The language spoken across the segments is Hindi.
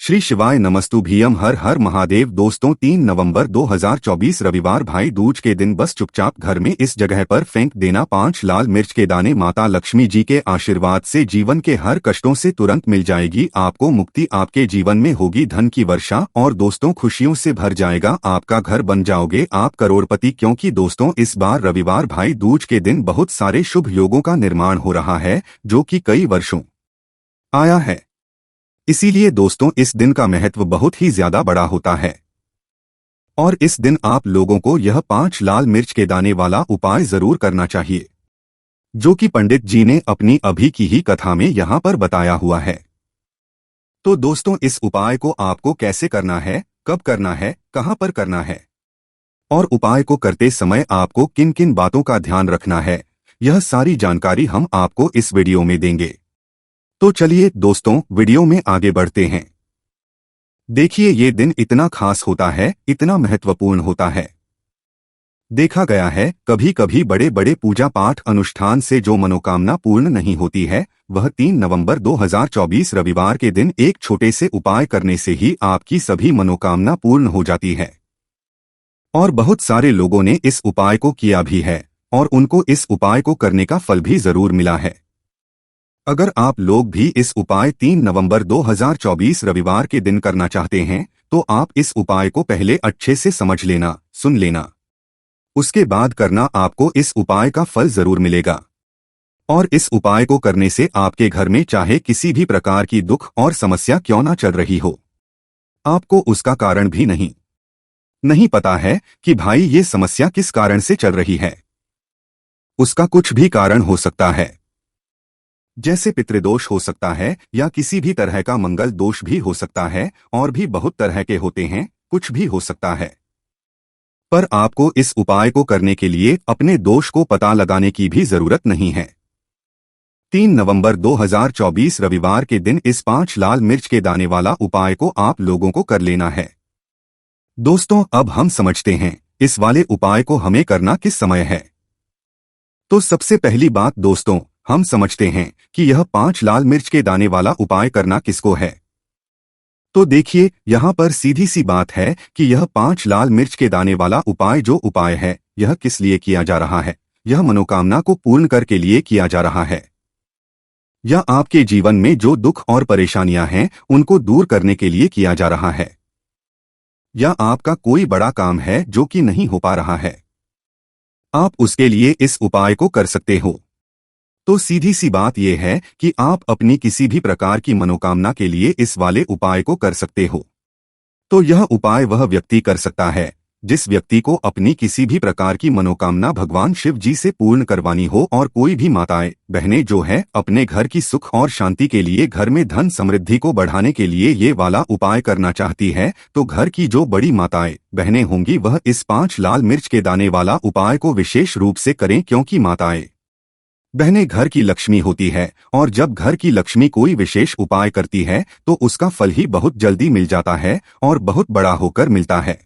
श्री शिवाय नमस्तुभ्यम हर हर महादेव। दोस्तों 3 नवंबर 2024 रविवार भाई दूज के दिन बस चुपचाप घर में इस जगह पर फेंक देना 5 लाल मिर्च के दाने। माता लक्ष्मी जी के आशीर्वाद से जीवन के हर कष्टों से तुरंत मिल जाएगी आपको मुक्ति। आपके जीवन में होगी धन की वर्षा और दोस्तों खुशियों से भर जाएगा आपका घर। बन जाओगे आप करोड़पति, क्योंकि दोस्तों इस बार रविवार भाई दूज के दिन बहुत सारे शुभ योगों का निर्माण हो रहा है जो कि कई वर्षों आया है। इसीलिए दोस्तों इस दिन का महत्व बहुत ही ज्यादा बड़ा होता है और इस दिन आप लोगों को यह 5 लाल मिर्च के दाने वाला उपाय जरूर करना चाहिए जो कि पंडित जी ने अपनी अभी की ही कथा में यहाँ पर बताया हुआ है। तो दोस्तों इस उपाय को आपको कैसे करना है, कब करना है, कहाँ पर करना है और उपाय को करते समय आपको किन किन बातों का ध्यान रखना है, यह सारी जानकारी हम आपको इस वीडियो में देंगे। तो चलिए दोस्तों वीडियो में आगे बढ़ते हैं। देखिए ये दिन इतना खास होता है, इतना महत्वपूर्ण होता है। देखा गया है कभी कभी बड़े बड़े पूजा पाठ अनुष्ठान से जो मनोकामना पूर्ण नहीं होती है, वह 3 नवंबर 2024 रविवार के दिन एक छोटे से उपाय करने से ही आपकी सभी मनोकामना पूर्ण हो जाती है। और बहुत सारे लोगों ने इस उपाय को किया भी है और उनको इस उपाय को करने का फल भी जरूर मिला है। अगर आप लोग भी इस उपाय 3 नवंबर 2024 रविवार के दिन करना चाहते हैं तो आप इस उपाय को पहले अच्छे से समझ लेना, सुन लेना, उसके बाद करना। आपको इस उपाय का फल जरूर मिलेगा और इस उपाय को करने से आपके घर में चाहे किसी भी प्रकार की दुख और समस्या क्यों ना चल रही हो, आपको उसका कारण भी नहीं पता है कि भाई ये समस्या किस कारण से चल रही है। उसका कुछ भी कारण हो सकता है, जैसे पितृदोष हो सकता है या किसी भी तरह का मंगल दोष भी हो सकता है और भी बहुत तरह के होते हैं, कुछ भी हो सकता है। पर आपको इस उपाय को करने के लिए अपने दोष को पता लगाने की भी जरूरत नहीं है। 3 नवंबर 2024 रविवार के दिन इस 5 लाल मिर्च के दाने वाला उपाय को आप लोगों को कर लेना है। दोस्तों अब हम समझते हैं इस वाले उपाय को हमें करना किस समय है। तो सबसे पहली बात दोस्तों हम समझते हैं कि यह 5 लाल मिर्च के दाने वाला उपाय करना किसको है। तो देखिए यहाँ पर सीधी सी बात है कि यह 5 लाल मिर्च के दाने वाला उपाय जो उपाय है यह किस लिए किया जा रहा है। यह मनोकामना को पूर्ण करके लिए किया जा रहा है या आपके जीवन में जो दुख और परेशानियां हैं उनको दूर करने के लिए किया जा रहा है, या आपका कोई बड़ा काम है जो कि नहीं हो पा रहा है, आप उसके लिए इस उपाय को कर सकते हो। तो सीधी सी बात यह है कि आप अपनी किसी भी प्रकार की मनोकामना के लिए इस वाले उपाय को कर सकते हो। तो यह उपाय वह व्यक्ति कर सकता है जिस व्यक्ति को अपनी किसी भी प्रकार की मनोकामना भगवान शिव जी से पूर्ण करवानी हो, और कोई भी माताएं बहनें जो है अपने घर की सुख और शांति के लिए, घर में धन समृद्धि को बढ़ाने के लिए ये वाला उपाय करना चाहती है। तो घर की जो बड़ी माताएं बहनें होंगी वह इस 5 लाल मिर्च के दाने वाला उपाय को विशेष रूप से करें, क्योंकि माताएं बहनें घर की लक्ष्मी होती है और जब घर की लक्ष्मी कोई विशेष उपाय करती है तो उसका फल ही बहुत जल्दी मिल जाता है और बहुत बड़ा होकर मिलता है।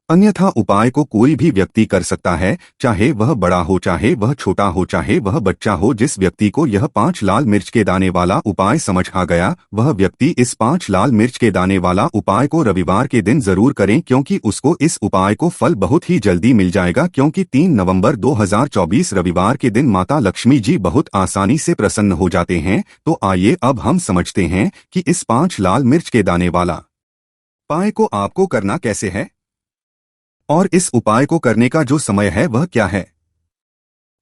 अन्यथा उपाय को कोई भी व्यक्ति कर सकता है, चाहे वह बड़ा हो, चाहे वह छोटा हो, चाहे वह बच्चा हो। जिस व्यक्ति को यह 5 लाल मिर्च के दाने वाला उपाय समझ आ गया वह व्यक्ति इस 5 लाल मिर्च के दाने वाला उपाय को रविवार के दिन जरूर करें, क्योंकि उसको इस उपाय को फल बहुत ही जल्दी मिल जाएगा। क्योंकि 3 नवंबर 2024 रविवार के दिन माता लक्ष्मी जी बहुत आसानी से प्रसन्न हो जाते हैं। तो आइए अब हम समझते हैं कि इस 5 लाल मिर्च के दाने वाला उपाय को आपको करना कैसे है और इस उपाय को करने का जो समय है वह क्या है।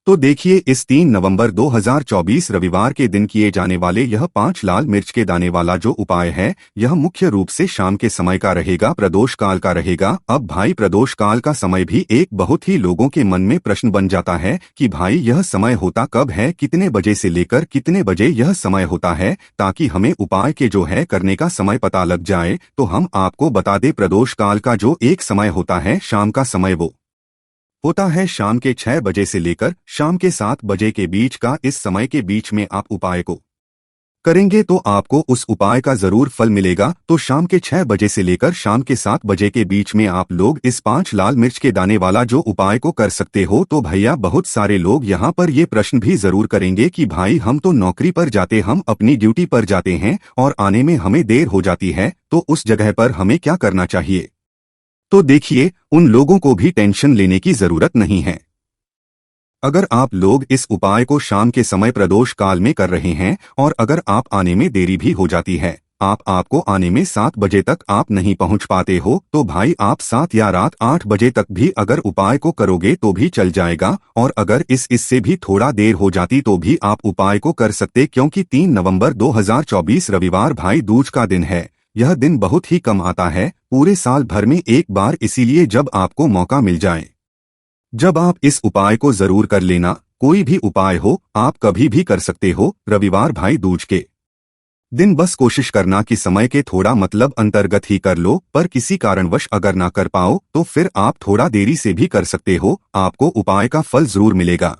तो देखिए इस 3 नवंबर 2024 रविवार के दिन किए जाने वाले यह 5 लाल मिर्च के दाने वाला जो उपाय है यह मुख्य रूप से शाम के समय का रहेगा, प्रदोष काल का रहेगा। अब भाई प्रदोष काल का समय भी एक बहुत ही लोगों के मन में प्रश्न बन जाता है कि भाई यह समय होता कब है, कितने बजे से लेकर कितने बजे यह समय होता है, ताकि हमें उपाय के जो है करने का समय पता लग जाए। तो हम आपको बता दें प्रदोष काल का जो एक समय होता है शाम का समय वो होता है शाम के 6 बजे से लेकर शाम के 7 बजे के बीच का। इस समय के बीच में आप उपाय को करेंगे तो आपको उस उपाय का जरूर फल मिलेगा। तो शाम के 6 बजे से लेकर शाम के 7 बजे के बीच में आप लोग इस 5 लाल मिर्च के दाने वाला जो उपाय को कर सकते हो। तो भैया बहुत सारे लोग यहाँ पर ये प्रश्न भी जरूर करेंगे कि भाई हम तो नौकरी पर जाते, हम अपनी ड्यूटी पर जाते हैं और आने में हमें देर हो जाती है, तो उस जगह पर हमें क्या करना चाहिए। तो देखिए, उन लोगों को भी टेंशन लेने की जरूरत नहीं है। अगर आप लोग इस उपाय को शाम के समय प्रदोष काल में कर रहे हैं और अगर आप आने में देरी भी हो जाती है, आपको आने में 7 बजे तक आप नहीं पहुंच पाते हो, तो भाई आप 7 या रात 8 बजे तक भी अगर उपाय को करोगे तो भी चल जाएगा। और अगर इससे भी थोड़ा देर हो जाती तो भी आप उपाय को कर सकते, क्योंकि 3 नवंबर 2024 रविवार भाई दूज का दिन है। यह दिन बहुत ही कम आता है पूरे साल भर में एक बार, इसीलिए जब आपको मौका मिल जाए जब आप इस उपाय को जरूर कर लेना। कोई भी उपाय हो आप कभी भी कर सकते हो रविवार भाई दूज के दिन। बस कोशिश करना कि समय के थोड़ा मतलब अंतर्गत ही कर लो, पर किसी कारणवश अगर ना कर पाओ तो फिर आप थोड़ा देरी से भी कर सकते हो, आपको उपाय का फल जरूर मिलेगा।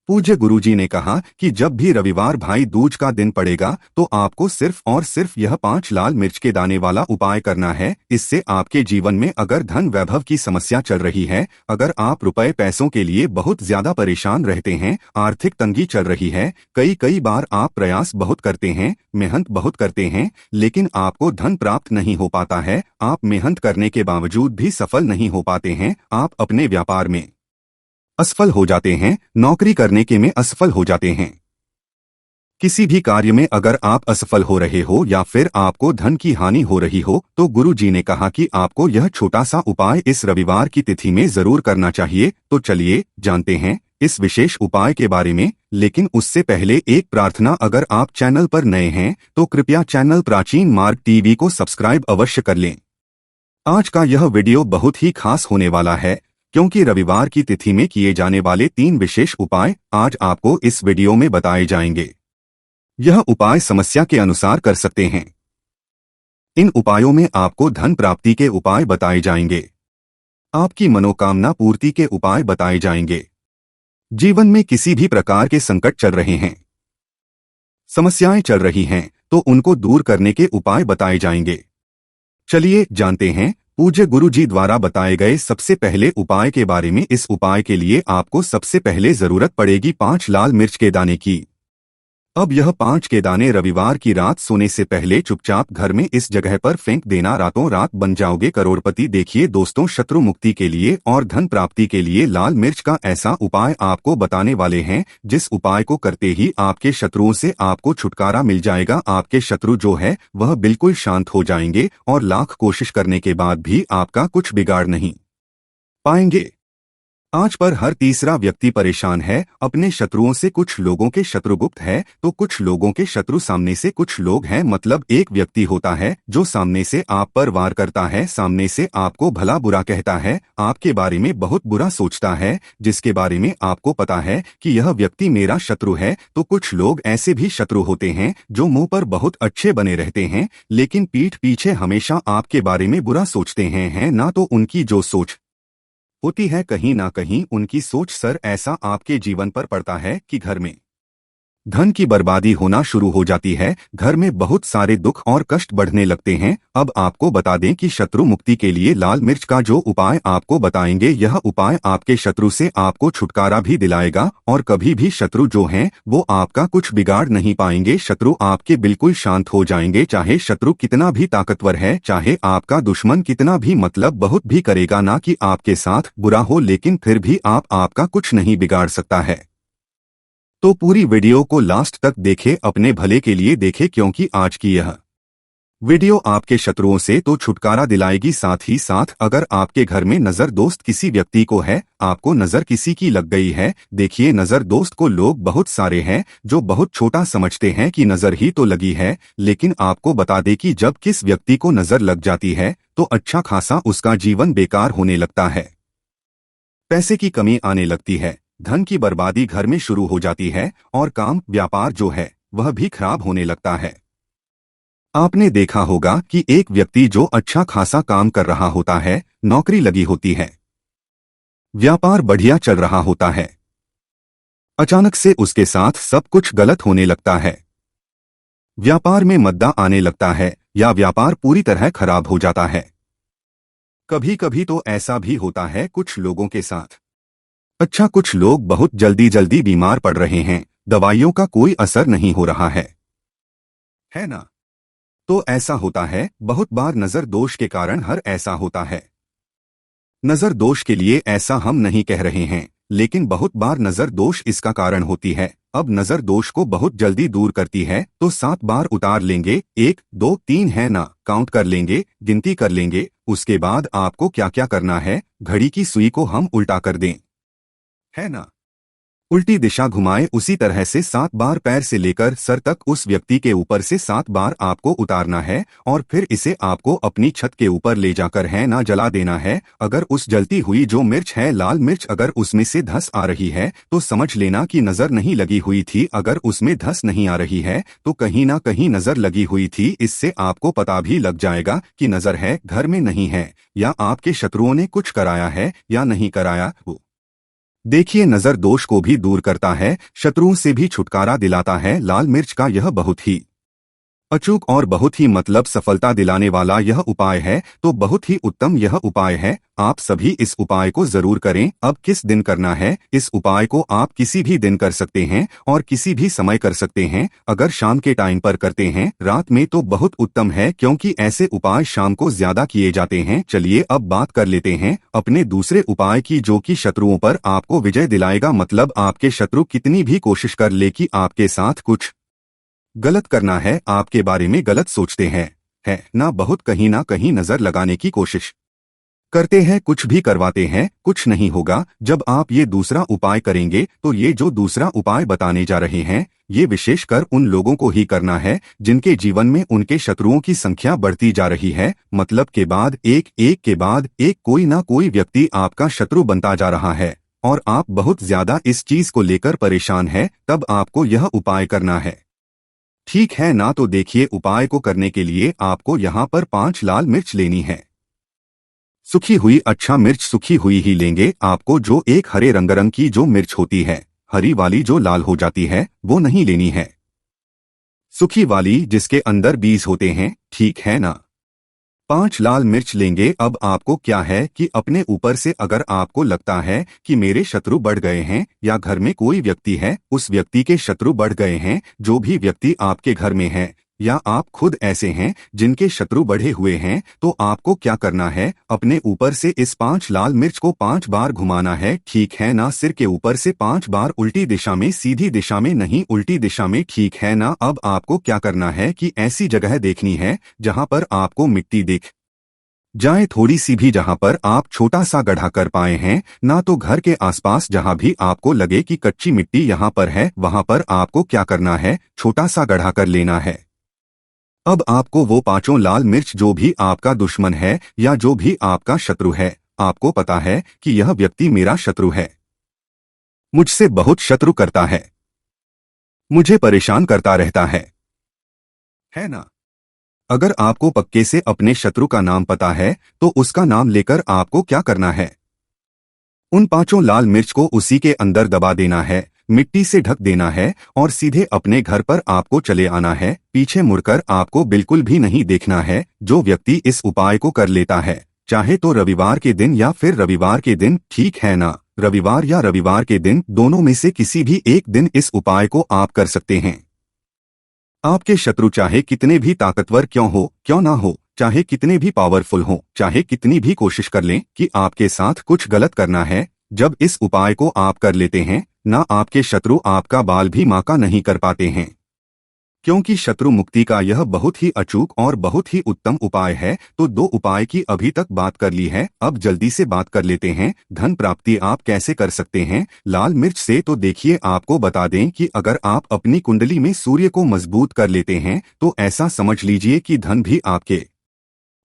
पूज्य गुरुजी ने कहा कि जब भी रविवार भाई दूज का दिन पड़ेगा तो आपको सिर्फ और सिर्फ यह 5 लाल मिर्च के दाने वाला उपाय करना है। इससे आपके जीवन में अगर धन वैभव की समस्या चल रही है, अगर आप रुपए पैसों के लिए बहुत ज्यादा परेशान रहते हैं, आर्थिक तंगी चल रही है, कई बार आप प्रयास बहुत करते हैं, मेहनत बहुत करते हैं, लेकिन आपको धन प्राप्त नहीं हो पाता है, आप मेहनत करने के बावजूद भी सफल नहीं हो पाते हैं, आप अपने व्यापार में असफल हो जाते हैं, नौकरी करने के में असफल हो जाते हैं, किसी भी कार्य में अगर आप असफल हो रहे हो या फिर आपको धन की हानि हो रही हो, तो गुरु जी ने कहा कि आपको यह छोटा सा उपाय इस रविवार की तिथि में जरूर करना चाहिए। तो चलिए जानते हैं इस विशेष उपाय के बारे में, लेकिन उससे पहले एक प्रार्थना, अगर आप चैनल पर नए हैं तो कृपया चैनल प्राचीन मार्ग टीवी को सब्सक्राइब अवश्य कर लें। आज का यह वीडियो बहुत ही खास होने वाला है, क्योंकि रविवार की तिथि में किए जाने वाले 3 विशेष उपाय आज आपको इस वीडियो में बताए जाएंगे। यह उपाय समस्या के अनुसार कर सकते हैं। इन उपायों में आपको धन प्राप्ति के उपाय बताए जाएंगे, आपकी मनोकामना पूर्ति के उपाय बताए जाएंगे। जीवन में किसी भी प्रकार के संकट चल रहे हैं, समस्याएं चल रही हैं, तो उनको दूर करने के उपाय बताए जाएंगे। चलिए जानते हैं पूज्य गुरु जी द्वारा बताए गए सबसे पहले उपाय के बारे में। इस उपाय के लिए आपको सबसे पहले जरूरत पड़ेगी 5 लाल मिर्च के दाने की। अब यह 5 के दाने रविवार की रात सोने से पहले चुपचाप घर में इस जगह पर फेंक देना, रातों रात बन जाओगे करोड़पति। देखिए दोस्तों, शत्रु मुक्ति के लिए और धन प्राप्ति के लिए लाल मिर्च का ऐसा उपाय आपको बताने वाले हैं, जिस उपाय को करते ही आपके शत्रुओं से आपको छुटकारा मिल जाएगा। आपके शत्रु जो है वह बिल्कुल शांत हो जाएंगे और लाख कोशिश करने के बाद भी आपका कुछ बिगाड़ नहीं पाएंगे। आज पर हर तीसरा व्यक्ति परेशान है अपने शत्रुओं से। कुछ लोगों के शत्रु गुप्त है तो कुछ लोगों के शत्रु सामने से कुछ लोग हैं। मतलब एक व्यक्ति होता है जो सामने से आप पर वार करता है, सामने से आपको भला बुरा कहता है, आपके बारे में बहुत बुरा सोचता है, जिसके बारे में आपको पता है कि यह व्यक्ति मेरा शत्रु है। तो कुछ लोग ऐसे भी शत्रु होते हैं जो मुंह पर बहुत अच्छे बने रहते हैं, लेकिन पीठ पीछे हमेशा आपके बारे में बुरा सोचते हैं। ना तो उनकी जो सोच होती है, कहीं ना कहीं उनकी सोच सर ऐसा आपके जीवन पर पड़ता है कि घर में धन की बर्बादी होना शुरू हो जाती है, घर में बहुत सारे दुख और कष्ट बढ़ने लगते हैं। अब आपको बता दें कि शत्रु मुक्ति के लिए लाल मिर्च का जो उपाय आपको बताएंगे, यह उपाय आपके शत्रु से आपको छुटकारा भी दिलाएगा और कभी भी शत्रु जो हैं वो आपका कुछ बिगाड़ नहीं पाएंगे। शत्रु आपके बिल्कुल शांत हो जाएंगे, चाहे शत्रु कितना भी ताकतवर है, चाहे आपका दुश्मन कितना भी मतलब बहुत भी करेगा ना कि आपके साथ बुरा हो, लेकिन फिर भी आपका कुछ नहीं बिगाड़ सकता है। तो पूरी वीडियो को लास्ट तक देखें, अपने भले के लिए देखें, क्योंकि आज की यह वीडियो आपके शत्रुओं से तो छुटकारा दिलाएगी, साथ ही साथ अगर आपके घर में नजर दोस्त किसी व्यक्ति को है, आपको नजर किसी की लग गई है। देखिए नजर दोस्त को लोग बहुत सारे हैं जो बहुत छोटा समझते हैं कि नजर ही तो लगी है, लेकिन आपको बता दें कि जब किस व्यक्ति को नजर लग जाती है तो अच्छा खासा उसका जीवन बेकार होने लगता है, पैसे की कमी आने लगती है, धन की बर्बादी घर में शुरू हो जाती है और काम व्यापार जो है वह भी खराब होने लगता है। आपने देखा होगा कि एक व्यक्ति जो अच्छा खासा काम कर रहा होता है, नौकरी लगी होती है, व्यापार बढ़िया चल रहा होता है, अचानक से उसके साथ सब कुछ गलत होने लगता है। व्यापार में मद्दा आने लगता है या व्यापार पूरी तरह खराब हो जाता है। कभी कभी तो ऐसा भी होता है कुछ लोगों के साथ। अच्छा, कुछ लोग बहुत जल्दी जल्दी बीमार पड़ रहे हैं, दवाइयों का कोई असर नहीं हो रहा है ना। तो ऐसा होता है, बहुत बार नजर दोष के कारण हर ऐसा होता है। नजर दोष के लिए ऐसा हम नहीं कह रहे हैं, लेकिन बहुत बार नजर दोष इसका कारण होती है। अब नजर दोष को बहुत जल्दी दूर करती है तो 7 बार उतार लेंगे, 1 2 3 है ना, काउंट कर लेंगे, गिनती कर लेंगे। उसके बाद आपको क्या क्या करना है, घड़ी की सुई को हम उल्टा कर दें, है ना, उल्टी दिशा घुमाए, उसी तरह से 7 बार पैर से लेकर सर तक उस व्यक्ति के ऊपर से 7 बार आपको उतारना है और फिर इसे आपको अपनी छत के ऊपर ले जाकर है ना जला देना है। अगर उस जलती हुई जो मिर्च है, लाल मिर्च, अगर उसमें से धस आ रही है तो समझ लेना कि नजर नहीं लगी हुई थी। अगर उसमें धस नहीं आ रही है तो कहीं ना कहीं नजर लगी हुई थी। इससे आपको पता भी लग जाएगा कि नजर है, घर में नहीं है, या आपके शत्रुओं ने कुछ कराया है या नहीं कराया। देखिए, नजर दोष को भी दूर करता है, शत्रुओं से भी छुटकारा दिलाता है। लाल मिर्च का यह बहुत ही अचूक और बहुत ही मतलब सफलता दिलाने वाला यह उपाय है, तो बहुत ही उत्तम यह उपाय है। आप सभी इस उपाय को जरूर करें। अब किस दिन करना है, इस उपाय को आप किसी भी दिन कर सकते हैं और किसी भी समय कर सकते हैं। अगर शाम के टाइम पर करते हैं, रात में, तो बहुत उत्तम है, क्योंकि ऐसे उपाय शाम को ज्यादा किए जाते हैं। चलिए अब बात कर लेते हैं अपने दूसरे उपाय की, जो कि शत्रुओं पर आपको विजय दिलाएगा। मतलब आपके शत्रु कितनी भी कोशिश कर ले कि आपके साथ कुछ गलत करना है, आपके बारे में गलत सोचते हैं, है ना, बहुत कहीं ना कहीं नजर लगाने की कोशिश करते हैं, कुछ भी करवाते हैं, कुछ नहीं होगा। जब आप ये दूसरा उपाय करेंगे तो ये जो दूसरा उपाय बताने जा रहे हैं, ये विशेषकर उन लोगों को ही करना है जिनके जीवन में उनके शत्रुओं की संख्या बढ़ती जा रही है। मतलब के बाद एक, एक के बाद एक कोई ना कोई व्यक्ति आपका शत्रु बनता जा रहा है और आप बहुत ज्यादा इस चीज को लेकर परेशान है। तब आपको यह उपाय करना है, ठीक है ना। तो देखिए, उपाय को करने के लिए आपको यहाँ पर 5 लाल मिर्च लेनी है, सूखी हुई। अच्छा, मिर्च सूखी हुई ही लेंगे। आपको जो एक हरे रंग की जो मिर्च होती है, हरी वाली जो लाल हो जाती है, वो नहीं लेनी है, सूखी वाली जिसके अंदर बीज होते हैं, ठीक है ना। 5 लाल मिर्च लेंगे। अब आपको क्या है कि अपने ऊपर से अगर आपको लगता है कि मेरे शत्रु बढ़ गए हैं, या घर में कोई व्यक्ति है, उस व्यक्ति के शत्रु बढ़ गए हैं, जो भी व्यक्ति आपके घर में है, या आप खुद ऐसे हैं जिनके शत्रु बढ़े हुए हैं, तो आपको क्या करना है, अपने ऊपर से इस 5 लाल मिर्च को 5 बार घुमाना है, ठीक है ना। सिर के ऊपर से 5 बार, उल्टी दिशा में, सीधी दिशा में नहीं, उल्टी दिशा में, ठीक है ना। अब आपको क्या करना है कि ऐसी जगह देखनी है जहां पर आपको मिट्टी दिख जाए, थोड़ी सी भी, जहां पर आप छोटा सा गड्ढा कर पाए हैं ना। तो घर के आसपास जहां भी आपको लगे कि कच्ची मिट्टी यहां पर है, वहां पर आपको क्या करना है, छोटा सा गड्ढा कर लेना है। अब आपको वो 5 लाल मिर्च, जो भी आपका दुश्मन है या जो भी आपका शत्रु है, आपको पता है कि यह व्यक्ति मेरा शत्रु है, मुझसे बहुत शत्रु करता है, मुझे परेशान करता रहता है ना। अगर आपको पक्के से अपने शत्रु का नाम पता है तो उसका नाम लेकर आपको क्या करना है, उन 5 लाल मिर्च को उसी के अंदर दबा देना है, मिट्टी से ढक देना है और सीधे अपने घर पर आपको चले आना है। पीछे मुड़कर आपको बिल्कुल भी नहीं देखना है। जो व्यक्ति इस उपाय को कर लेता है, चाहे तो रविवार के दिन या फिर रविवार के दिन, ठीक है ना, रविवार या रविवार के दिन, दोनों में से किसी भी एक दिन इस उपाय को आप कर सकते हैं। आपके शत्रु चाहे कितने भी ताकतवर क्यों ना हो, चाहे कितने भी पावरफुल हों, चाहे कितनी भी कोशिश कर लें कि आपके साथ कुछ गलत करना है, जब इस उपाय को आप कर लेते हैं ना, आपके शत्रु आपका बाल भी माका नहीं कर पाते हैं। क्योंकि शत्रु मुक्ति का यह बहुत ही अचूक और बहुत ही उत्तम उपाय है। तो 2 उपाय की अभी तक बात कर ली है, अब जल्दी से बात कर लेते हैं धन प्राप्ति आप कैसे कर सकते हैं लाल मिर्च से। तो देखिए, आपको बता दें कि अगर आप अपनी कुंडली में सूर्य को मजबूत कर लेते हैं तो ऐसा समझ लीजिए कि धन भी आपके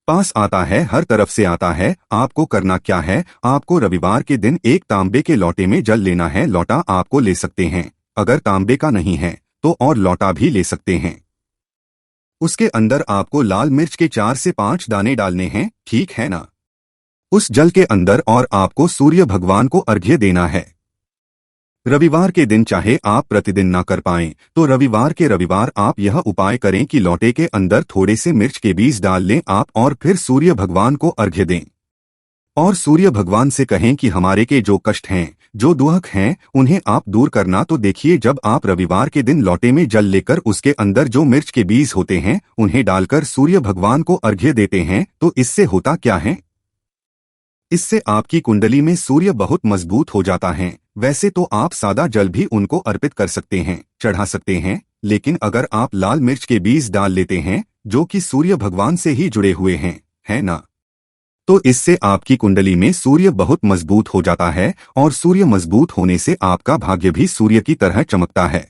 पास आता है, हर तरफ से आता है। आपको करना क्या है, आपको रविवार के दिन एक तांबे के लोटे में जल लेना है। लोटा आपको ले सकते हैं, अगर तांबे का नहीं है तो और लोटा भी ले सकते हैं। उसके अंदर आपको लाल मिर्च के 4 से 5 दाने डालने हैं, ठीक है ना। उस जल के अंदर और आपको सूर्य भगवान को अर्घ्य देना है। रविवार के दिन चाहे आप प्रतिदिन ना कर पाएं, तो रविवार के रविवार आप यह उपाय करें कि लौटे के अंदर थोड़े से मिर्च के बीज डाल लें आप और फिर सूर्य भगवान को अर्घ्य दें। और सूर्य भगवान से कहें कि हमारे के जो कष्ट हैं, जो दुख हैं, उन्हें आप दूर करना। तो देखिए, जब आप रविवार के दिन लौटे में जल लेकर उसके अंदर जो मिर्च के बीज होते हैं उन्हें डालकर सूर्य भगवान को अर्घ्य देते हैं, तो इससे होता क्या है, इससे आपकी कुंडली में सूर्य बहुत मजबूत हो जाता है। वैसे तो आप सादा जल भी उनको अर्पित कर सकते हैं, चढ़ा सकते हैं, लेकिन अगर आप लाल मिर्च के बीज डाल लेते हैं जो कि सूर्य भगवान से ही जुड़े हुए हैं, है ना, तो इससे आपकी कुंडली में सूर्य बहुत मजबूत हो जाता है और सूर्य मजबूत होने से आपका भाग्य भी सूर्य की तरह चमकता है।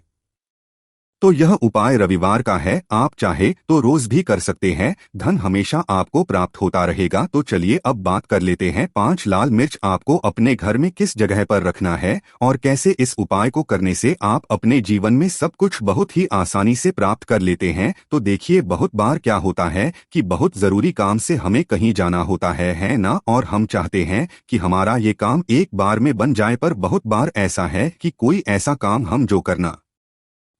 तो यह उपाय रविवार का है, आप चाहे तो रोज भी कर सकते हैं, धन हमेशा आपको प्राप्त होता रहेगा। तो चलिए अब बात कर लेते हैं 5 लाल मिर्च आपको अपने घर में किस जगह पर रखना है और कैसे इस उपाय को करने से आप अपने जीवन में सब कुछ बहुत ही आसानी से प्राप्त कर लेते हैं। तो देखिए, बहुत बार क्या होता है कि बहुत जरूरी काम से हमें कहीं जाना होता है ना, और हम चाहते हैं कि हमारा ये काम एक बार में बन जाए, पर बहुत बार ऐसा है कि कोई ऐसा काम हम जो करना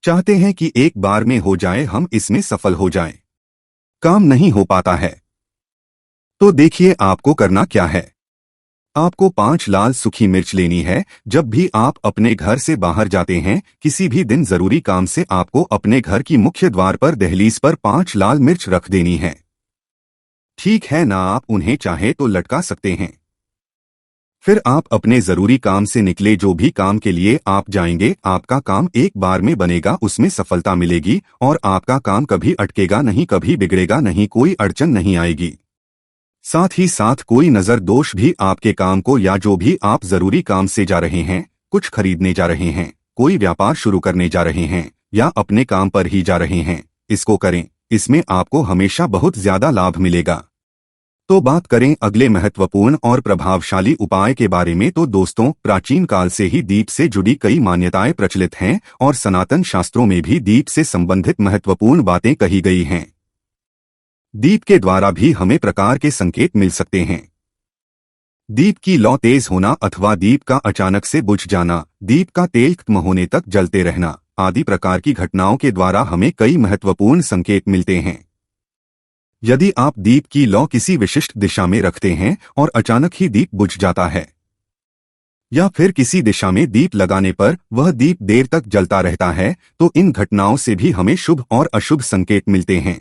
चाहते हैं कि एक बार में हो जाए, हम इसमें सफल हो जाएं, काम नहीं हो पाता है। तो देखिए आपको करना क्या है, आपको 5 लाल सूखी मिर्च लेनी है। जब भी आप अपने घर से बाहर जाते हैं किसी भी दिन जरूरी काम से, आपको अपने घर की मुख्य द्वार पर दहलीज पर 5 लाल मिर्च रख देनी है, ठीक है ना। आप उन्हें चाहे तो लटका सकते हैं। फिर आप अपने जरूरी काम से निकले, जो भी काम के लिए आप जाएंगे आपका काम एक बार में बनेगा, उसमें सफलता मिलेगी और आपका काम कभी अटकेगा नहीं, कभी बिगड़ेगा नहीं, कोई अड़चन नहीं आएगी। साथ ही साथ कोई नजर दोष भी आपके काम को, या जो भी आप जरूरी काम से जा रहे हैं, कुछ खरीदने जा रहे हैं, कोई व्यापार शुरू करने जा रहे हैं या अपने काम पर ही जा रहे हैं, इसको करें, इसमें आपको हमेशा बहुत ज्यादा लाभ मिलेगा। तो बात करें अगले महत्वपूर्ण और प्रभावशाली उपाय के बारे में, तो दोस्तों, प्राचीन काल से ही दीप से जुड़ी कई मान्यताएं प्रचलित हैं और सनातन शास्त्रों में भी दीप से संबंधित महत्वपूर्ण बातें कही गई हैं। दीप के द्वारा भी हमें प्रकार के संकेत मिल सकते हैं। दीप की लौ तेज होना अथवा दीप का अचानक से बुझ जाना, दीप का तेल खत्म होने तक जलते रहना आदि प्रकार की घटनाओं के द्वारा हमें कई महत्वपूर्ण संकेत मिलते हैं। यदि आप दीप की लौ किसी विशिष्ट दिशा में रखते हैं और अचानक ही दीप बुझ जाता है, या फिर किसी दिशा में दीप लगाने पर वह दीप देर तक जलता रहता है, तो इन घटनाओं से भी हमें शुभ और अशुभ संकेत मिलते हैं।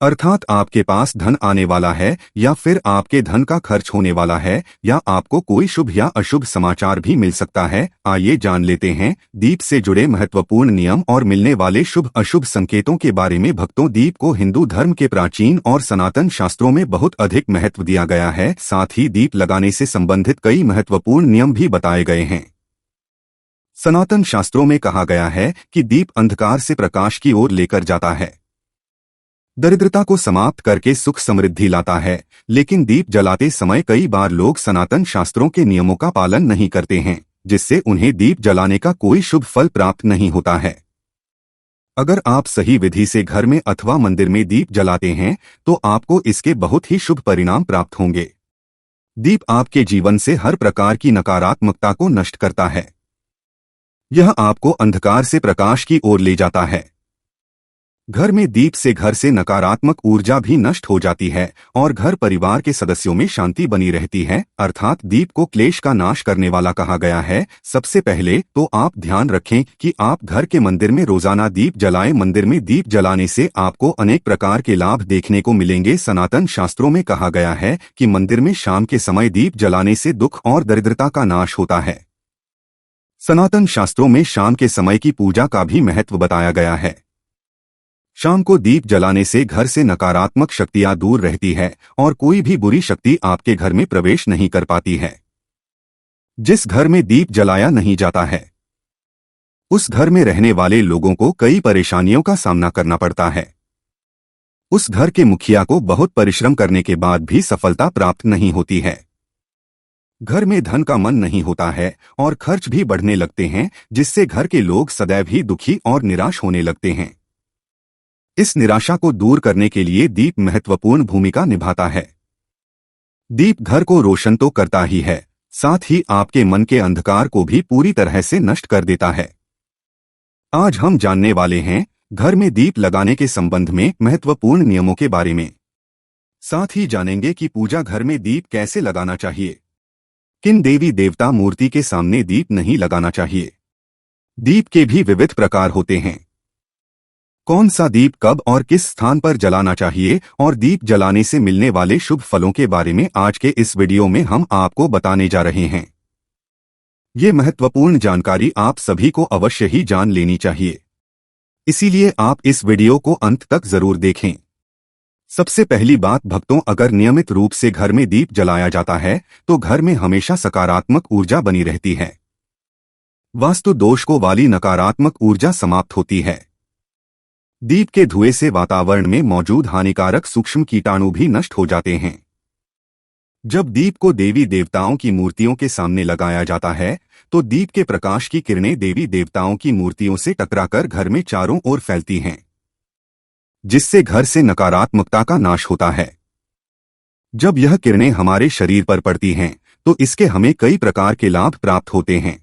अर्थात आपके पास धन आने वाला है या फिर आपके धन का खर्च होने वाला है, या आपको कोई शुभ या अशुभ समाचार भी मिल सकता है। आइए जान लेते हैं दीप से जुड़े महत्वपूर्ण नियम और मिलने वाले शुभ अशुभ संकेतों के बारे में। भक्तों, दीप को हिंदू धर्म के प्राचीन और सनातन शास्त्रों में बहुत अधिक महत्व दिया गया है। साथ ही दीप लगाने से संबंधित कई महत्वपूर्ण नियम भी बताए गए हैं। सनातन शास्त्रों में कहा गया है कि दीप अंधकार से प्रकाश की ओर लेकर जाता है, दरिद्रता को समाप्त करके सुख समृद्धि लाता है। लेकिन दीप जलाते समय कई बार लोग सनातन शास्त्रों के नियमों का पालन नहीं करते हैं, जिससे उन्हें दीप जलाने का कोई शुभ फल प्राप्त नहीं होता है। अगर आप सही विधि से घर में अथवा मंदिर में दीप जलाते हैं तो आपको इसके बहुत ही शुभ परिणाम प्राप्त होंगे। दीप आपके जीवन से हर प्रकार की नकारात्मकता को नष्ट करता है। यह आपको अंधकार से प्रकाश की ओर ले जाता है। घर में दीप से घर से नकारात्मक ऊर्जा भी नष्ट हो जाती है और घर परिवार के सदस्यों में शांति बनी रहती है। अर्थात दीप को क्लेश का नाश करने वाला कहा गया है। सबसे पहले तो आप ध्यान रखें कि आप घर के मंदिर में रोजाना दीप जलाएं। मंदिर में दीप जलाने से आपको अनेक प्रकार के लाभ देखने को मिलेंगे। सनातन शास्त्रों में कहा गया है कि मंदिर में शाम के समय दीप जलाने से दुख और दरिद्रता का नाश होता है। सनातन शास्त्रों में शाम के समय की पूजा का भी महत्व बताया गया है। शाम को दीप जलाने से घर से नकारात्मक शक्तियां दूर रहती है और कोई भी बुरी शक्ति आपके घर में प्रवेश नहीं कर पाती है। जिस घर में दीप जलाया नहीं जाता है उस घर में रहने वाले लोगों को कई परेशानियों का सामना करना पड़ता है। उस घर के मुखिया को बहुत परिश्रम करने के बाद भी सफलता प्राप्त नहीं होती है। घर में धन का मन नहीं होता है और खर्च भी बढ़ने लगते हैं, जिससे घर के लोग सदैव ही दुखी और निराश होने लगते हैं। इस निराशा को दूर करने के लिए दीप महत्वपूर्ण भूमिका निभाता है। दीप घर को रोशन तो करता ही है, साथ ही आपके मन के अंधकार को भी पूरी तरह से नष्ट कर देता है। आज हम जानने वाले हैं घर में दीप लगाने के संबंध में महत्वपूर्ण नियमों के बारे में। साथ ही जानेंगे कि पूजा घर में दीप कैसे लगाना चाहिए, किन देवी देवता मूर्ति के सामने दीप नहीं लगाना चाहिए। दीप के भी विविध प्रकार होते हैं। कौन सा दीप कब और किस स्थान पर जलाना चाहिए और दीप जलाने से मिलने वाले शुभ फलों के बारे में आज के इस वीडियो में हम आपको बताने जा रहे हैं। ये महत्वपूर्ण जानकारी आप सभी को अवश्य ही जान लेनी चाहिए, इसीलिए आप इस वीडियो को अंत तक जरूर देखें। सबसे पहली बात भक्तों, अगर नियमित रूप से घर में दीप जलाया जाता है तो घर में हमेशा सकारात्मक ऊर्जा बनी रहती है। वास्तु दोष को वाली नकारात्मक ऊर्जा समाप्त होती है। दीप के धुएं से वातावरण में मौजूद हानिकारक सूक्ष्म कीटाणु भी नष्ट हो जाते हैं। जब दीप को देवी देवताओं की मूर्तियों के सामने लगाया जाता है तो दीप के प्रकाश की किरणें देवी देवताओं की मूर्तियों से टकराकर घर में चारों ओर फैलती हैं, जिससे घर से नकारात्मकता का नाश होता है। जब यह किरणें हमारे शरीर पर पड़ती हैं तो इसके हमें कई प्रकार के लाभ प्राप्त होते हैं।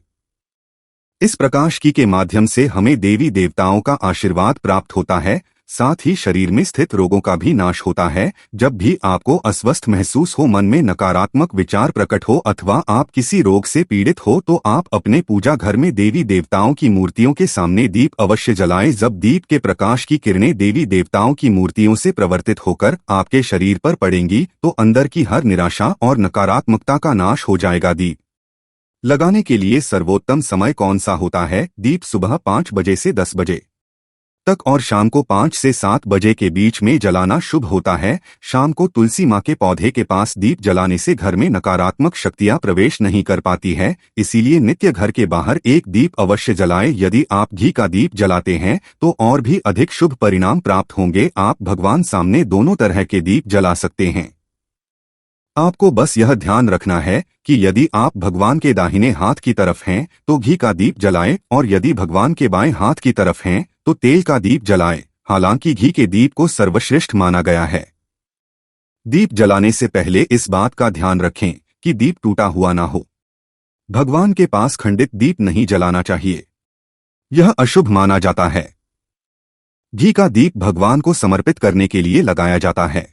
इस प्रकाश की के माध्यम से हमें देवी देवताओं का आशीर्वाद प्राप्त होता है, साथ ही शरीर में स्थित रोगों का भी नाश होता है। जब भी आपको अस्वस्थ महसूस हो, मन में नकारात्मक विचार प्रकट हो अथवा आप किसी रोग से पीड़ित हो तो आप अपने पूजा घर में देवी देवताओं की मूर्तियों के सामने दीप अवश्य जलाएं। जब दीप के प्रकाश की किरणें देवी देवताओं की मूर्तियों से प्रवर्तित होकर आपके शरीर पर पड़ेंगी तो अंदर की हर निराशा और नकारात्मकता का नाश हो जाएगा। दीप लगाने के लिए सर्वोत्तम समय कौन सा होता है? दीप सुबह 5 बजे से 10 बजे तक और शाम को 5 से 7 बजे के बीच में जलाना शुभ होता है। शाम को तुलसी माँ के पौधे के पास दीप जलाने से घर में नकारात्मक शक्तियाँ प्रवेश नहीं कर पाती है, इसीलिए नित्य घर के बाहर एक दीप अवश्य जलाएं। यदि आप घी का दीप जलाते हैं तो और भी अधिक शुभ परिणाम प्राप्त होंगे। आप भगवान सामने दोनों तरह के दीप जला सकते हैं। आपको बस यह ध्यान रखना है कि यदि आप भगवान के दाहिने हाथ की तरफ हैं तो घी का दीप जलाएं और यदि भगवान के बाएं हाथ की तरफ हैं तो तेल का दीप जलाएं। हालांकि घी के दीप को सर्वश्रेष्ठ माना गया है। दीप जलाने से पहले इस बात का ध्यान रखें कि दीप टूटा हुआ ना हो। भगवान के पास खंडित दीप नहीं जलाना चाहिए, यह अशुभ माना जाता है। घी का दीप भगवान को समर्पित करने के लिए लगाया जाता है,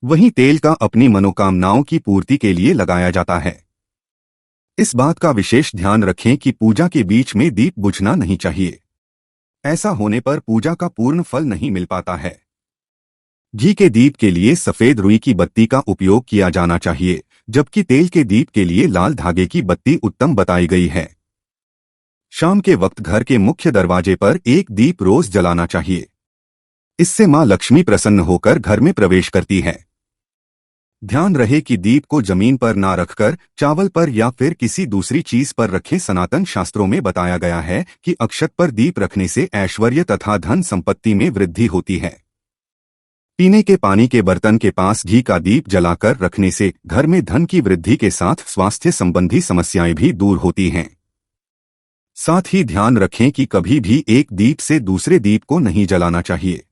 वहीं तेल का अपनी मनोकामनाओं की पूर्ति के लिए लगाया जाता है। इस बात का विशेष ध्यान रखें कि पूजा के बीच में दीप बुझना नहीं चाहिए, ऐसा होने पर पूजा का पूर्ण फल नहीं मिल पाता है। घी के दीप के लिए सफेद रुई की बत्ती का उपयोग किया जाना चाहिए, जबकि तेल के दीप के लिए लाल धागे की बत्ती उत्तम बताई गई है। शाम के वक्त घर के मुख्य दरवाजे पर एक दीप रोज जलाना चाहिए, इससे मां लक्ष्मी प्रसन्न होकर घर में प्रवेश करती है। ध्यान रहे कि दीप को जमीन पर ना रखकर चावल पर या फिर किसी दूसरी चीज पर रखें। सनातन शास्त्रों में बताया गया है कि अक्षत पर दीप रखने से ऐश्वर्य तथा धन संपत्ति में वृद्धि होती है। पीने के पानी के बर्तन के पास घी का दीप जलाकर रखने से घर में धन की वृद्धि के साथ स्वास्थ्य संबंधी समस्याएं भी दूर होती हैं। साथ ही ध्यान रखें कि कभी भी एक दीप से दूसरे दीप को नहीं जलाना चाहिए।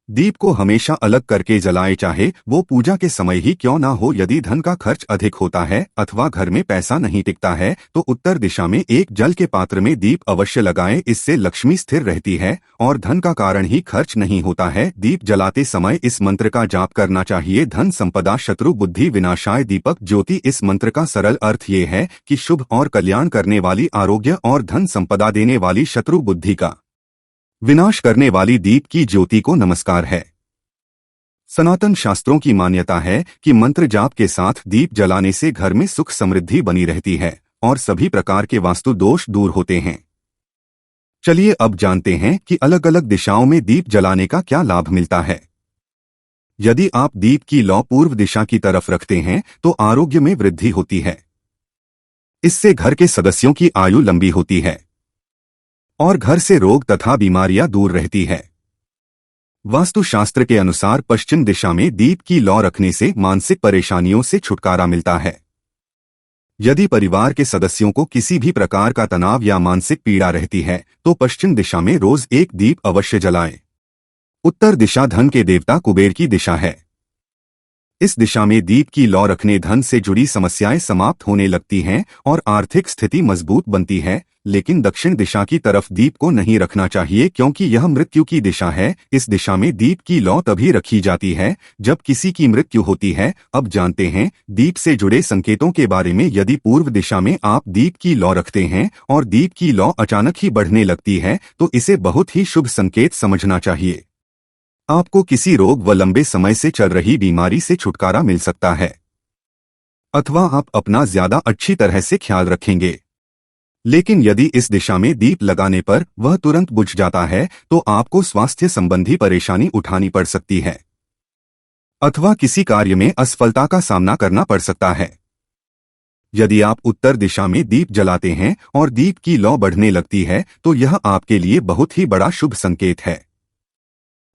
दीप को हमेशा अलग करके जलाएं, चाहे वो पूजा के समय ही क्यों ना हो। यदि धन का खर्च अधिक होता है अथवा घर में पैसा नहीं टिकता है तो उत्तर दिशा में एक जल के पात्र में दीप अवश्य लगाएं, इससे लक्ष्मी स्थिर रहती है और धन का कारण ही खर्च नहीं होता है। दीप जलाते समय इस मंत्र का जाप करना चाहिए, धन संपदा शत्रु बुद्धि विनाशाय दीपक ज्योति। इस मंत्र का सरल अर्थ ये है कि शुभ और कल्याण करने वाली, आरोग्य और धन संपदा देने वाली, शत्रु बुद्धि का विनाश करने वाली दीप की ज्योति को नमस्कार है। सनातन शास्त्रों की मान्यता है कि मंत्र जाप के साथ दीप जलाने से घर में सुख समृद्धि बनी रहती है और सभी प्रकार के वास्तु दोष दूर होते हैं। चलिए अब जानते हैं कि अलग अलग दिशाओं में दीप जलाने का क्या लाभ मिलता है। यदि आप दीप की लौ पूर्व दिशा की तरफ रखते हैं तो आरोग्य में वृद्धि होती है, इससे घर के सदस्यों की आयु लंबी होती है और घर से रोग तथा बीमारियां दूर रहती है। वास्तुशास्त्र के अनुसार पश्चिम दिशा में दीप की लौ रखने से मानसिक परेशानियों से छुटकारा मिलता है। यदि परिवार के सदस्यों को किसी भी प्रकार का तनाव या मानसिक पीड़ा रहती है तो पश्चिम दिशा में रोज एक दीप अवश्य जलाएं। उत्तर दिशा धन के देवता कुबेर की दिशा है, इस दिशा में दीप की लौ रखने धन से जुड़ी समस्याएं समाप्त होने लगती हैं और आर्थिक स्थिति मजबूत बनती है। लेकिन दक्षिण दिशा की तरफ दीप को नहीं रखना चाहिए क्योंकि यह मृत्यु की दिशा है। इस दिशा में दीप की लौ तभी रखी जाती है जब किसी की मृत्यु होती है। अब जानते हैं दीप से जुड़े संकेतों के बारे में। यदि पूर्व दिशा में आप दीप की लौ रखते हैं और दीप की लौ अचानक ही बढ़ने लगती है तो इसे बहुत ही शुभ संकेत समझना चाहिए। आपको किसी रोग व लंबे समय से चल रही बीमारी से छुटकारा मिल सकता है, अथवा आप अपना ज्यादा अच्छी तरह से ख्याल रखेंगे। लेकिन यदि इस दिशा में दीप लगाने पर वह तुरंत बुझ जाता है तो आपको स्वास्थ्य संबंधी परेशानी उठानी पड़ सकती है, अथवा किसी कार्य में असफलता का सामना करना पड़ सकता है। यदि आप उत्तर दिशा में दीप जलाते हैं और दीप की लौ बढ़ने लगती है तो यह आपके लिए बहुत ही बड़ा शुभ संकेत है।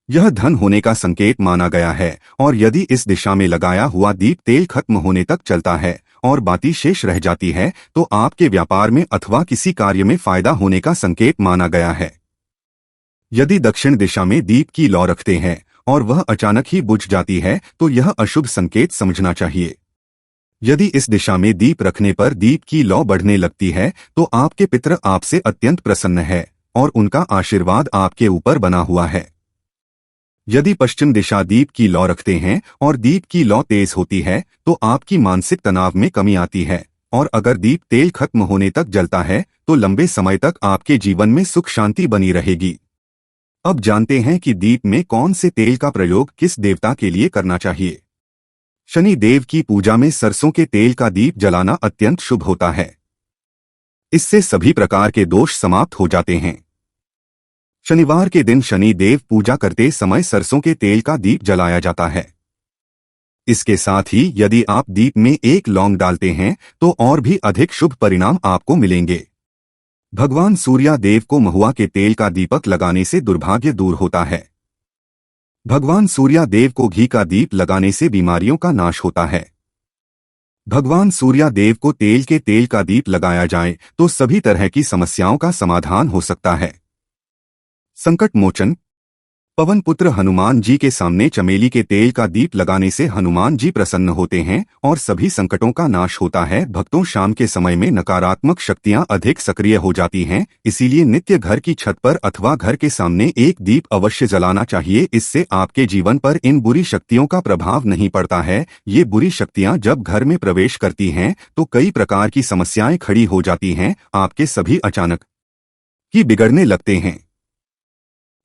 यह धन होने का संकेत माना गया है और यदि इस दिशा में लगाया हुआ दीप तेल खत्म होने तक चलता है और बाती शेष रह जाती है तो आपके व्यापार में अथवा किसी कार्य में फायदा होने का संकेत माना गया है। यदि दक्षिण दिशा में दीप की लौ रखते हैं और वह अचानक ही बुझ जाती है तो यह अशुभ संकेत समझना चाहिए। यदि इस दिशा में दीप रखने पर दीप की लौ बढ़ने लगती है तो आपके पितर आपसे अत्यंत प्रसन्न है और उनका आशीर्वाद आपके ऊपर बना हुआ है। यदि पश्चिम दिशा दीप की लौ रखते हैं और दीप की लौ तेज होती है तो आपकी मानसिक तनाव में कमी आती है और अगर दीप तेल खत्म होने तक जलता है तो लंबे समय तक आपके जीवन में सुख शांति बनी रहेगी। अब जानते हैं कि दीप में कौन से तेल का प्रयोग किस देवता के लिए करना चाहिए। शनि देव की पूजा में सरसों के तेल का दीप जलाना अत्यंत शुभ होता है। इससे सभी प्रकार के दोष समाप्त हो जाते हैं। शनिवार के दिन शनि देव पूजा करते समय सरसों के तेल का दीप जलाया जाता है। इसके साथ ही यदि आप दीप में एक लौंग डालते हैं तो और भी अधिक शुभ परिणाम आपको मिलेंगे। भगवान सूर्या देव को महुआ के तेल का दीपक लगाने से दुर्भाग्य दूर होता है। भगवान सूर्या देव को घी का दीप लगाने से बीमारियों का नाश होता है। भगवान सूर्या देव को तेल के तेल का दीप लगाया जाए तो सभी तरह की समस्याओं का समाधान हो सकता है। संकट मोचन पवन पुत्र हनुमान जी के सामने चमेली के तेल का दीप लगाने से हनुमान जी प्रसन्न होते हैं और सभी संकटों का नाश होता है। भक्तों, शाम के समय में नकारात्मक शक्तियां अधिक सक्रिय हो जाती हैं, इसीलिए नित्य घर की छत पर अथवा घर के सामने एक दीप अवश्य जलाना चाहिए। इससे आपके जीवन पर इन बुरी शक्तियों का प्रभाव नहीं पड़ता है। ये बुरी शक्तियां जब घर में प्रवेश करती हैं तो कई प्रकार की समस्याएं खड़ी हो जाती हैं। आपके सभी अचानक ही बिगड़ने लगते हैं।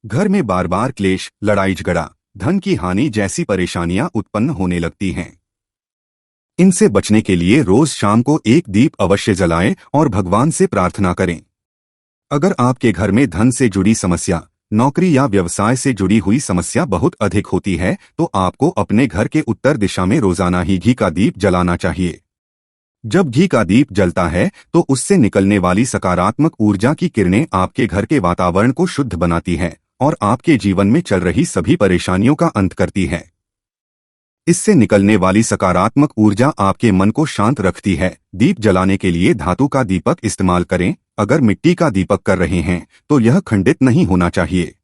घर में बार बार क्लेश, लड़ाई झगड़ा, धन की हानि जैसी परेशानियां उत्पन्न होने लगती हैं। इनसे बचने के लिए रोज शाम को एक दीप अवश्य जलाएं और भगवान से प्रार्थना करें। अगर आपके घर में धन से जुड़ी समस्या, नौकरी या व्यवसाय से जुड़ी हुई समस्या बहुत अधिक होती है तो आपको अपने घर के उत्तर दिशा में रोजाना ही घी का दीप जलाना चाहिए। जब घी का दीप जलता है तो उससे निकलने वाली सकारात्मक ऊर्जा की किरणें आपके घर के वातावरण को शुद्ध बनाती है और आपके जीवन में चल रही सभी परेशानियों का अंत करती है। इससे निकलने वाली सकारात्मक ऊर्जा आपके मन को शांत रखती है। दीप जलाने के लिए धातु का दीपक इस्तेमाल करें। अगर मिट्टी का दीपक कर रहे हैं तो यह खंडित नहीं होना चाहिए।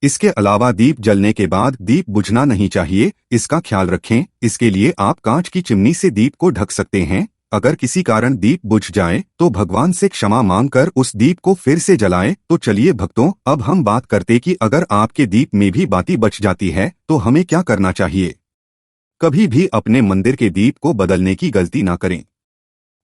इसके अलावा दीप जलने के बाद दीप बुझना नहीं चाहिए, इसका ख्याल रखें। इसके लिए आप कांच की चिमनी से दीप को ढक सकते हैं। अगर किसी कारण दीप बुझ जाए तो भगवान से क्षमा मांगकर उस दीप को फिर से जलाएं। तो चलिए भक्तों, अब हम बात करते कि अगर आपके दीप में भी बाती बच जाती है तो हमें क्या करना चाहिए। कभी भी अपने मंदिर के दीप को बदलने की गलती ना करें।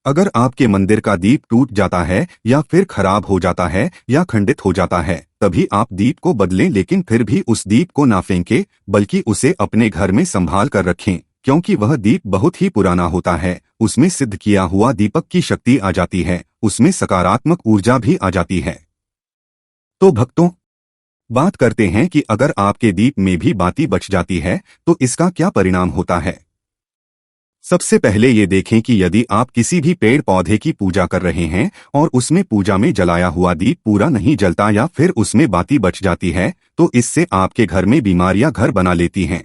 अगर आपके मंदिर का दीप टूट जाता है या फिर खराब हो जाता है या खंडित हो जाता है तभी आप दीप को बदलें, लेकिन फिर भी उस दीप को ना फेंकें बल्कि उसे अपने घर में संभाल कर रखें, क्योंकि वह दीप बहुत ही पुराना होता है। उसमें सिद्ध किया हुआ दीपक की शक्ति आ जाती है, उसमें सकारात्मक ऊर्जा भी आ जाती है। तो भक्तों, बात करते हैं कि अगर आपके दीप में भी बाती बच जाती है तो इसका क्या परिणाम होता है। सबसे पहले ये देखें कि यदि आप किसी भी पेड़ पौधे की पूजा कर रहे हैं और उसमें पूजा में जलाया हुआ दीप पूरा नहीं जलता या फिर उसमें बाती बच जाती है तो इससे आपके घर में बीमारियां घर बना लेती हैं।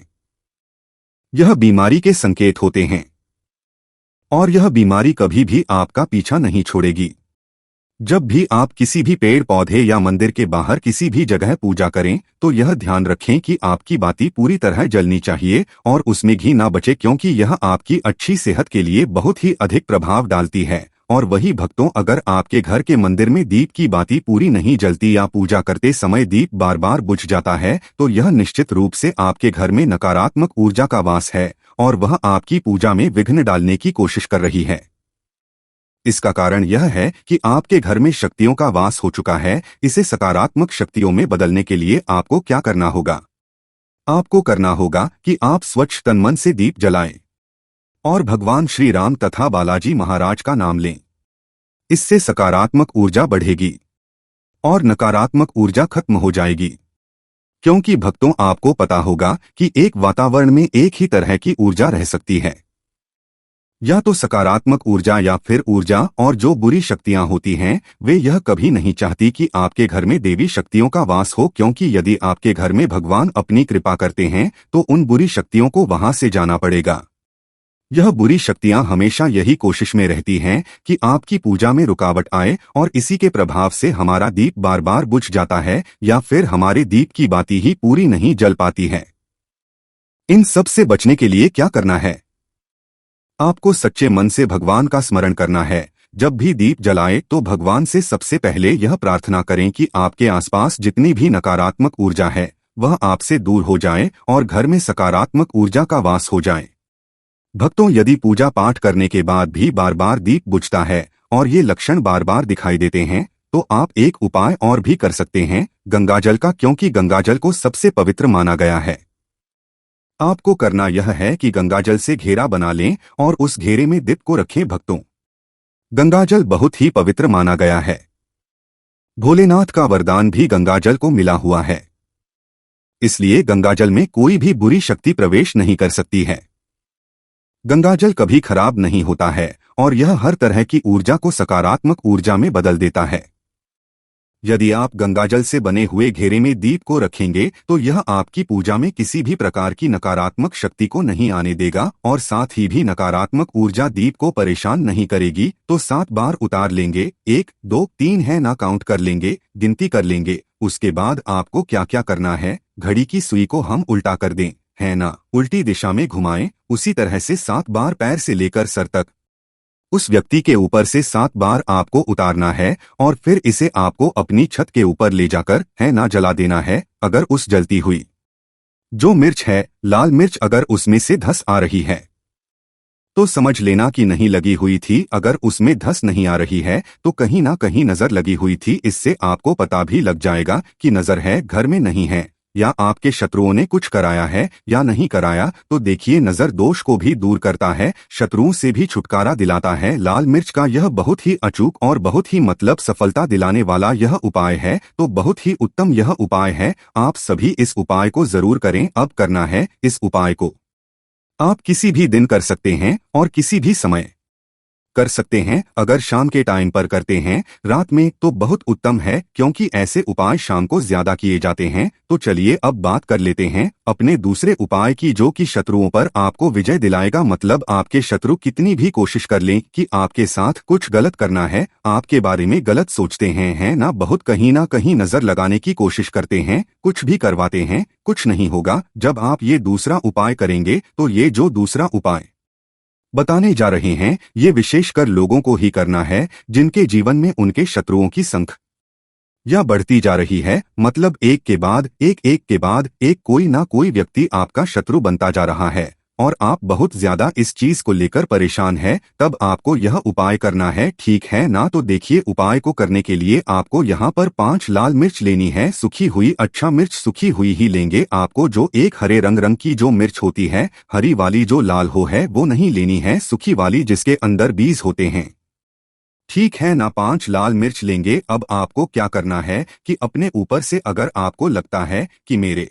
यह बीमारी के संकेत होते हैं और यह बीमारी कभी भी आपका पीछा नहीं छोड़ेगी। जब भी आप किसी भी पेड़ पौधे या मंदिर के बाहर किसी भी जगह पूजा करें तो यह ध्यान रखें कि आपकी बाती पूरी तरह जलनी चाहिए और उसमें घी ना बचे, क्योंकि यह आपकी अच्छी सेहत के लिए बहुत ही अधिक प्रभाव डालती है। और वही भक्तों, अगर आपके घर के मंदिर में दीप की बाती पूरी नहीं जलती या पूजा करते समय दीप बार बार बुझ जाता है तो यह निश्चित रूप से आपके घर में नकारात्मक ऊर्जा का वास है और वह आपकी पूजा में विघ्न डालने की कोशिश कर रही है। इसका कारण यह है कि आपके घर में शक्तियों का वास हो चुका है। इसे सकारात्मक शक्तियों में बदलने के लिए आपको क्या करना होगा? आपको करना होगा कि आप स्वच्छ तन मन से दीप जलाएं और भगवान श्री राम तथा बालाजी महाराज का नाम लें। इससे सकारात्मक ऊर्जा बढ़ेगी और नकारात्मक ऊर्जा खत्म हो जाएगी। क्योंकि भक्तों, आपको पता होगा कि एक वातावरण में एक ही तरह की ऊर्जा रह सकती है, या तो सकारात्मक ऊर्जा या फिर ऊर्जा, और जो बुरी शक्तियां होती हैं वे यह कभी नहीं चाहती कि आपके घर में देवी शक्तियों का वास हो, क्योंकि यदि आपके घर में भगवान अपनी कृपा करते हैं तो उन बुरी शक्तियों को वहां से जाना पड़ेगा। यह बुरी शक्तियां हमेशा यही कोशिश में रहती हैं कि आपकी पूजा में रुकावट आए और इसी के प्रभाव से हमारा दीप बार बार बुझ जाता है या फिर हमारे दीप की बाती ही पूरी नहीं जल पाती है। इन सब से बचने के लिए क्या करना है? आपको सच्चे मन से भगवान का स्मरण करना है। जब भी दीप जलाएं तो भगवान से सबसे पहले यह प्रार्थना करें कि आपके आसपास जितनी भी नकारात्मक ऊर्जा है वह आपसे दूर हो जाए और घर में सकारात्मक ऊर्जा का वास हो जाए। भक्तों, यदि पूजा पाठ करने के बाद भी बार बार दीप बुझता है और ये लक्षण बार बार दिखाई देते हैं तो आप एक उपाय और भी कर सकते हैं, गंगाजल का, क्योंकि गंगाजल को सबसे पवित्र माना गया है। आपको करना यह है कि गंगाजल से घेरा बना लें और उस घेरे में दीप को रखें। भक्तों, गंगाजल बहुत ही पवित्र माना गया है। भोलेनाथ का वरदान भी गंगाजल को मिला हुआ है, इसलिए गंगाजल में कोई भी बुरी शक्ति प्रवेश नहीं कर सकती है। गंगाजल कभी खराब नहीं होता है और यह हर तरह की ऊर्जा को सकारात्मक ऊर्जा में बदल देता है। यदि आप गंगाजल से बने हुए घेरे में दीप को रखेंगे तो यह आपकी पूजा में किसी भी प्रकार की नकारात्मक शक्ति को नहीं आने देगा और साथ ही भी नकारात्मक ऊर्जा दीप को परेशान नहीं करेगी। तो 7 बार उतार लेंगे, 1 2 3 है ना, काउंट कर लेंगे, गिनती कर लेंगे। उसके बाद आपको क्या क्या करना है? घड़ी की सुई को हम उल्टा कर दें, है ना, उल्टी दिशा में घुमाएं। उसी तरह से 7 बार पैर से लेकर सर तक उस व्यक्ति के ऊपर से 7 बार आपको उतारना है और फिर इसे आपको अपनी छत के ऊपर ले जाकर, है ना, जला देना है। अगर उस जलती हुई जो मिर्च है, लाल मिर्च, अगर उसमें से धस आ रही है तो समझ लेना कि नहीं लगी हुई थी। अगर उसमें धस नहीं आ रही है तो कहीं ना कहीं नजर लगी हुई थी। इससे आपको पता भी लग जाएगा कि नजर है, घर में नहीं है, या आपके शत्रुओं ने कुछ कराया है या नहीं कराया। तो देखिए, नजर दोष को भी दूर करता है, शत्रुओं से भी छुटकारा दिलाता है। लाल मिर्च का यह बहुत ही अचूक और बहुत ही सफलता दिलाने वाला यह उपाय है। तो बहुत ही उत्तम यह उपाय है, आप सभी इस उपाय को जरूर करें। अब करना है, इस उपाय को आप किसी भी दिन कर सकते हैं और किसी भी समय कर सकते हैं। अगर शाम के टाइम पर करते हैं, रात में, तो बहुत उत्तम है, क्योंकि ऐसे उपाय शाम को ज्यादा किए जाते हैं। तो चलिए अब बात कर लेते हैं अपने दूसरे उपाय की, जो कि शत्रुओं पर आपको विजय दिलाएगा। मतलब आपके शत्रु कितनी भी कोशिश कर लें कि आपके साथ कुछ गलत करना है, आपके बारे में गलत सोचते हैं, है ना, बहुत कहीं ना कहीं नजर लगाने की कोशिश करते हैं, कुछ भी करवाते हैं, कुछ नहीं होगा। जब आप ये दूसरा उपाय करेंगे तो ये जो दूसरा उपाय बताने जा रहे हैं ये विशेषकर लोगों को ही करना है जिनके जीवन में उनके शत्रुओं की संख्या बढ़ती जा रही है। मतलब एक के बाद एक कोई ना कोई व्यक्ति आपका शत्रु बनता जा रहा है और आप बहुत ज्यादा इस चीज को लेकर परेशान है। तब आपको यह उपाय करना है, ठीक है ना। तो देखिए, उपाय को करने के लिए आपको यहाँ पर 5 लाल मिर्च लेनी है, सूखी हुई। अच्छा, मिर्च सूखी हुई ही लेंगे। आपको जो एक हरे रंग की जो मिर्च होती है, हरी वाली जो लाल हो है, वो नहीं लेनी है, सूखी वाली जिसके अंदर बीज होते हैं, ठीक है ना। 5 लाल मिर्च लेंगे। अब आपको क्या करना है कि अपने ऊपर से, अगर आपको लगता है कि मेरे